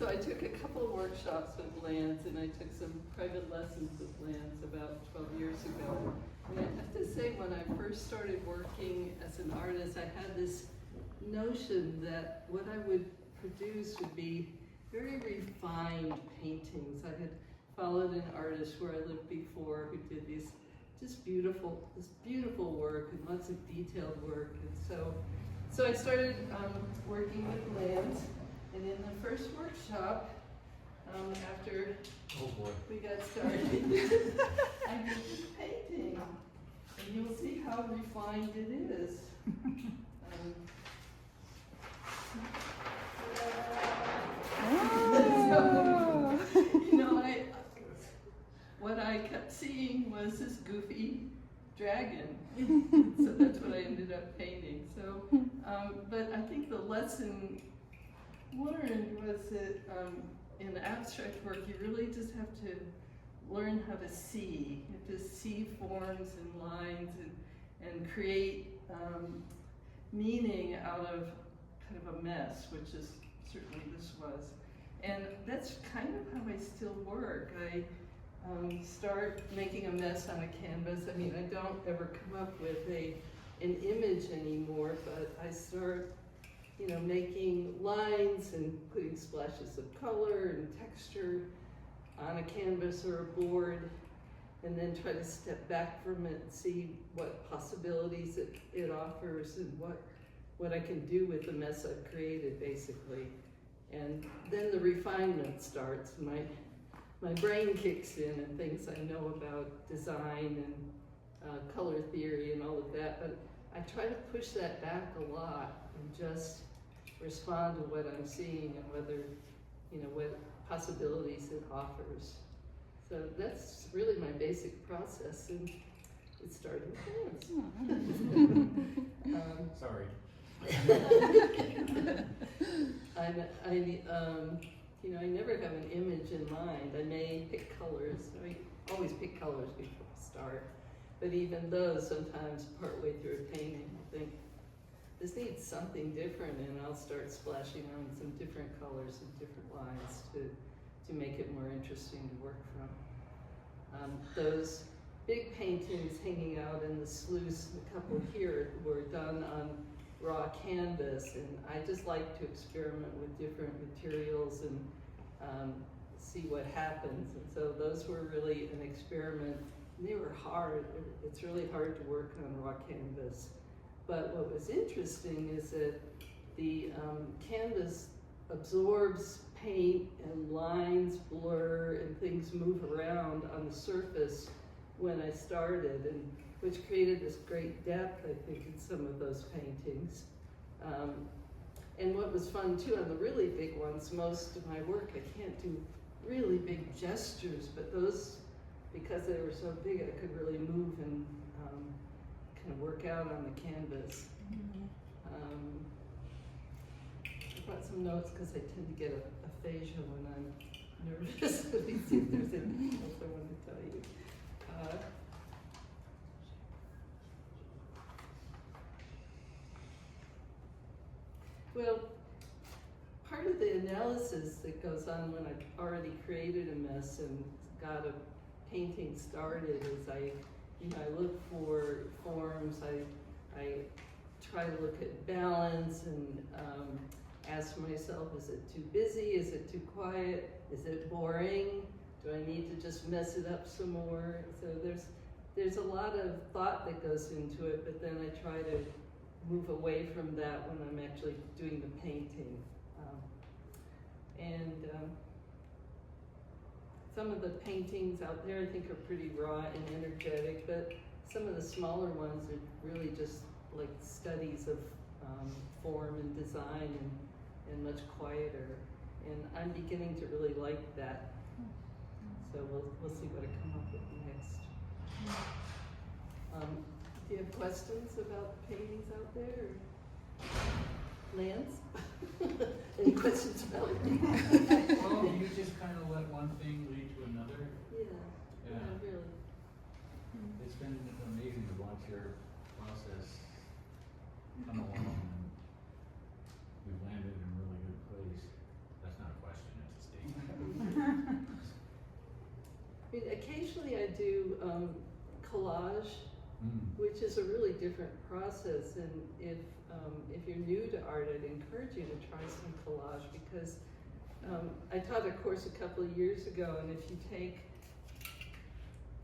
So I took a couple of workshops with Lance, and I took some private lessons with Lance about 12 years ago. And I have to say, when I first started working as an artist, I had this notion that what I would produce would be very refined paintings. I had followed an artist where I lived before who did these this beautiful work and lots of detailed work. And so I started working with Lance. And in the first workshop, after we got started, I did this painting. And you'll see how refined it is. So, you know, what I kept seeing was this goofy dragon. So that's what I ended up painting. So, but I think the lesson learned was that in abstract work, you really just have to learn how to see. You have to see forms and lines and create meaning out of kind of a mess, which is certainly this was. And that's kind of how I still work. I start making a mess on a canvas. I mean, I don't ever come up with an image anymore, but I start making lines and putting splashes of color and texture on a canvas or a board, and then try to step back from it and see what possibilities it offers and what I can do with the mess I've created, basically. And then the refinement starts. My brain kicks in and things I know about design and color theory and all of that, but I try to push that back a lot and just respond to what I'm seeing and whether, what possibilities it offers. So that's really my basic process, and it started with Lance. Sorry. I never have an image in mind. I may pick colors. I always pick colors before I start, but even those sometimes partway through a painting, I think, this needs something different, and I'll start splashing on some different colors and different lines to make it more interesting to work from. Those big paintings hanging out in the sluice, a couple here, were done on raw canvas, and I just like to experiment with different materials and see what happens. And so those were really an experiment. And they were hard. It's really hard to work on raw canvas. But what was interesting is that the canvas absorbs paint and lines blur and things move around on the surface when I started, and which created this great depth, I think, in some of those paintings. And what was fun too, on the really big ones, most of my work, I can't do really big gestures, but those, because they were so big, I could really move and kind of work out on the canvas. I brought some notes because I tend to get aphasia when I'm nervous. Let me see if there's anything else I want to tell you. Well, part of the analysis that goes on when I've already created a mess and got a painting started is I look for forms. I try to look at balance and ask myself, is it too busy? Is it too quiet? Is it boring? Do I need to just mess it up some more? So there's a lot of thought that goes into it, but then I try to move away from that when I'm actually doing the painting. Some of the paintings out there I think are pretty raw and energetic, but some of the smaller ones are really just like studies of form and design and much quieter. And I'm beginning to really like that. So we'll see what I come up with next. Do you have questions about paintings out there? Lance? Any questions about paintings? Well, you just kind of let one thing lead to another. Yeah, really. It's been amazing to watch your process come along, and we've landed in a really good place. That's not a question, it's usually I do collage, which is a really different process. And if you're new to art, I'd encourage you to try some collage, because I taught a course a couple of years ago, and if you take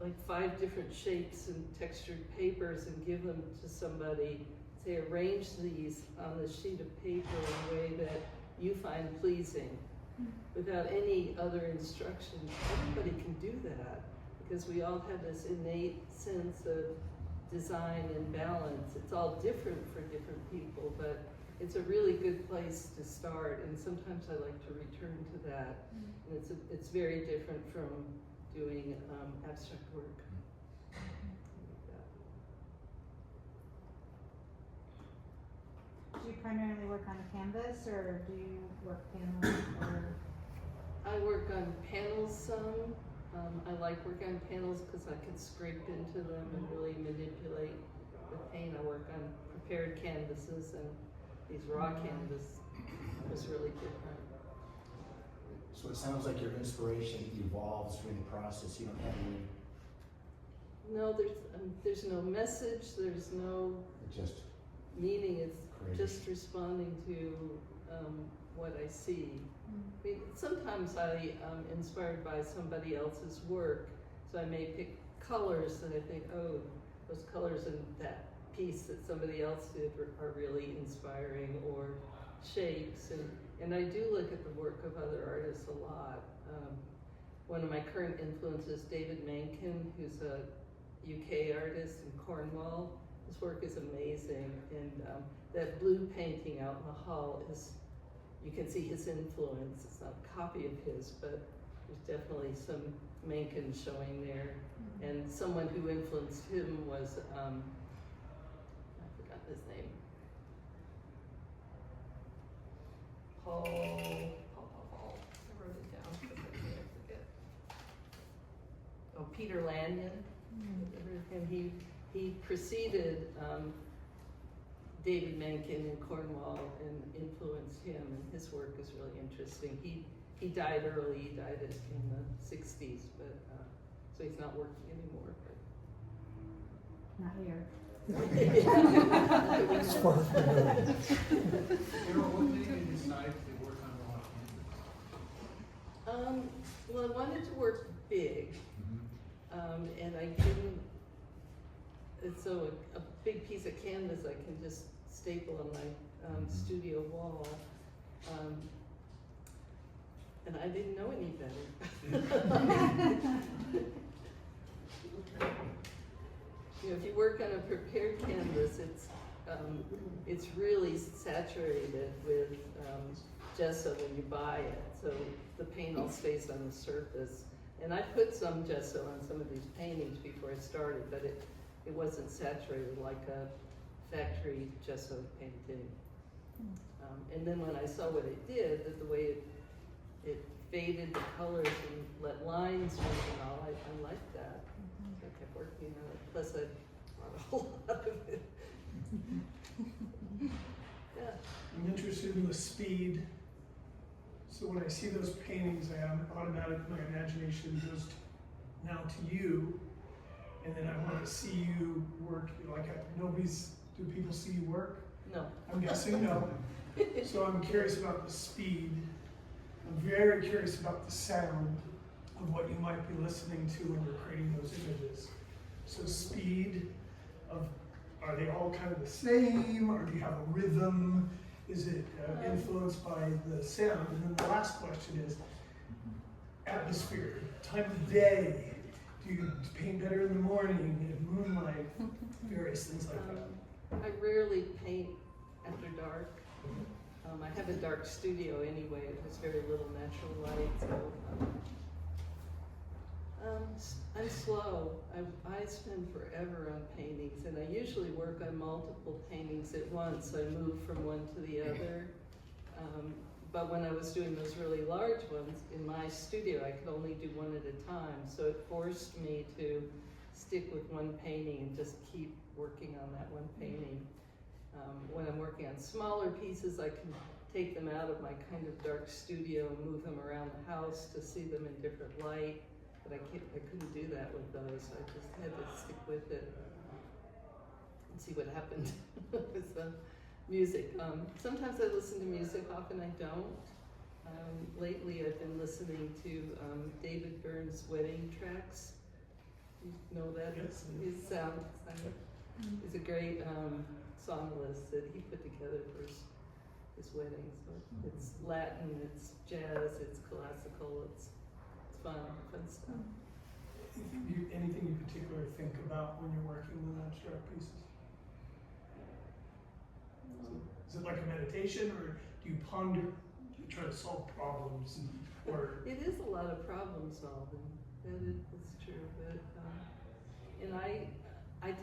like 5 different shapes and textured papers and give them to somebody, say arrange these on the sheet of paper in a way that you find pleasing, without any other instruction, everybody can do that, because we all have this innate sense of design and balance. It's all different for different people, but it's a really good place to start, and sometimes I like to return to that. And it's very different from doing abstract work. Do you primarily work on a canvas, or do you work panels, or? I work on panels some. I like working on panels because I can scrape into them and really manipulate with paint. I work on prepared canvases, and these raw canvas was really different. So it sounds like your inspiration evolves during the process. You don't have any. No, there's no message. There's no Just meaning. It's crazy. just responding to what I see. I mean, sometimes I am inspired by somebody else's work, so I may pick colors that I think, oh, those colors in that piece that somebody else did are really inspiring, or shapes, and I do look at the work of other artists a lot. One of my current influences, David Mencken, who's a UK artist in Cornwall. His work is amazing, and that blue painting out in the hall is, you can see his influence. It's not a copy of his, but there's definitely some Mencken showing there. And someone who influenced him was, I forgot his name. Paul. I wrote it down because I can't forget. Oh, Peter Lanyon. And he preceded David Mencken in Cornwall and influenced him, and his work is really interesting. He died early. He died in the 60s, but so he's not working anymore. Not here. It's far from here. Carol, what made you decide to work on raw canvas? Well, I wanted to work big, and I didn't. So a big piece of canvas I can just staple on my studio wall, and I didn't know any better. You know, if you work on a prepared canvas, it's really saturated with gesso when you buy it, so the paint all stays on the surface. And I put some gesso on some of these paintings before I started, but it wasn't saturated like a factory gesso painting. And then when I saw what it did, that the way it faded the colors and let lines move and all, I liked that. So I kept working on it. Plus I bought a whole lot of it. Yeah. I'm interested in the speed. So when I see those paintings, my imagination goes now to you, and then I want to see you work. Do people see you work? No. I'm guessing no. So I'm curious about the speed. I'm very curious about the sound of what you might be listening to when you're creating those images. So speed of, are they all kind of the same, or do you have a rhythm? Is it influenced by the sound? And then the last question is atmosphere, time of day. Do you paint better in the morning, in moonlight, various things like that? I rarely paint after dark. I have a dark studio anyway. There's very little natural light, so I'm slow. I spend forever on paintings, and I usually work on multiple paintings at once. I move from one to the other. But when I was doing those really large ones in my studio, I could only do one at a time. So it forced me to stick with one painting and just keep working on that one painting. When I'm working on smaller pieces, I can take them out of my kind of dark studio and move them around the house to see them in different light. but I couldn't do that with those, so I just had to stick with it and see what happened with the music. Sometimes I listen to music, often I don't. Lately I've been listening to David Byrne's wedding tracks. You know that? Yes. His sound. He's a great song list that he put together for his wedding. So it's Latin, it's jazz, it's classical, it's fun stuff. Anything you particular think about when you're working with abstract pieces? Is it like a meditation, or do you ponder, you try to solve problems, or? It is a lot of problem solving. That is true, but and I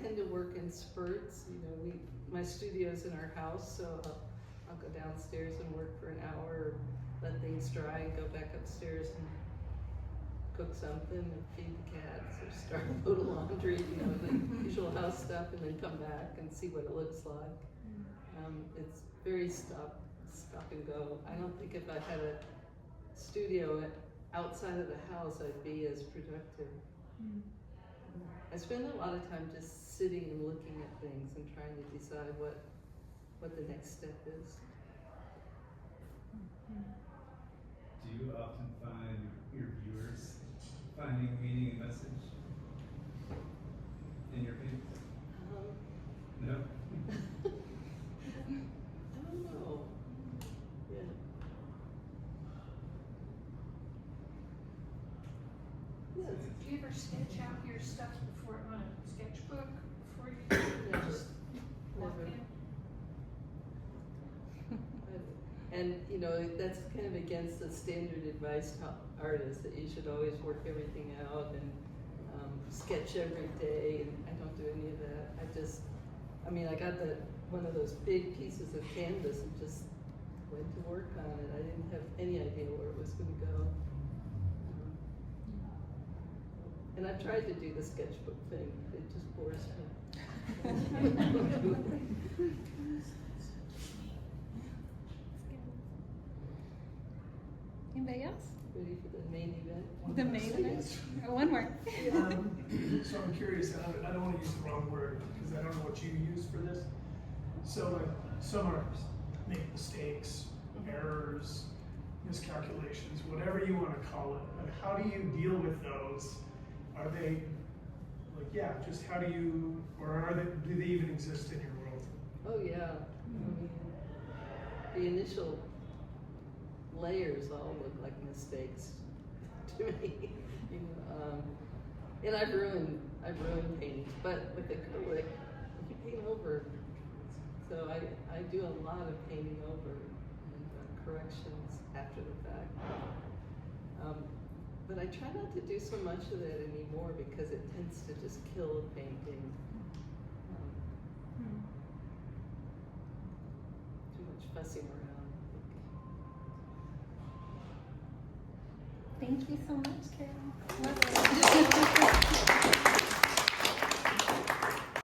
tend to work in spurts. You know, my studio's in our house, so I'll go downstairs and work for an hour, or let things dry, and go back upstairs and cook something, and feed the cats, or start a load of laundry. You know, the usual house stuff, and then come back and see what it looks like. It's very stop and go. I don't think if I had a studio outside of the house, I'd be as productive. I spend a lot of time just sitting and looking at things and trying to decide what the next step is. Do you often find your viewers finding meaning and message in your paintings? No? I don't know. Yeah. Yes. Do you ever sketch out your stuff before on a sketchbook before you Never. just walk Never. in? And you know, that's kind of against the standard advice to artists, that you should always work everything out and sketch every day, and I don't do any of that. I got one of those big pieces of canvas and just went to work on it. I didn't have any idea where it was going to go. And I've tried to do the sketchbook thing. It just bores me. Anybody else? Ready for the main event? The main event? Oh, one more. So I'm curious, and I don't want to use the wrong word, because I don't know what you use for this. So like, some artists make mistakes, errors, miscalculations, whatever you want to call it. But how do you deal with those? Are they, like, yeah, just how do you, or do they even exist in your world? Oh yeah. The initial layers all look like mistakes to me. You know, and I've ruined paintings, but with acrylic, you paint over. So I do a lot of painting over and corrections after the fact. But I try not to do so much of that anymore because it tends to just kill a painting. Too much fussing around. Thank you so much, Carol.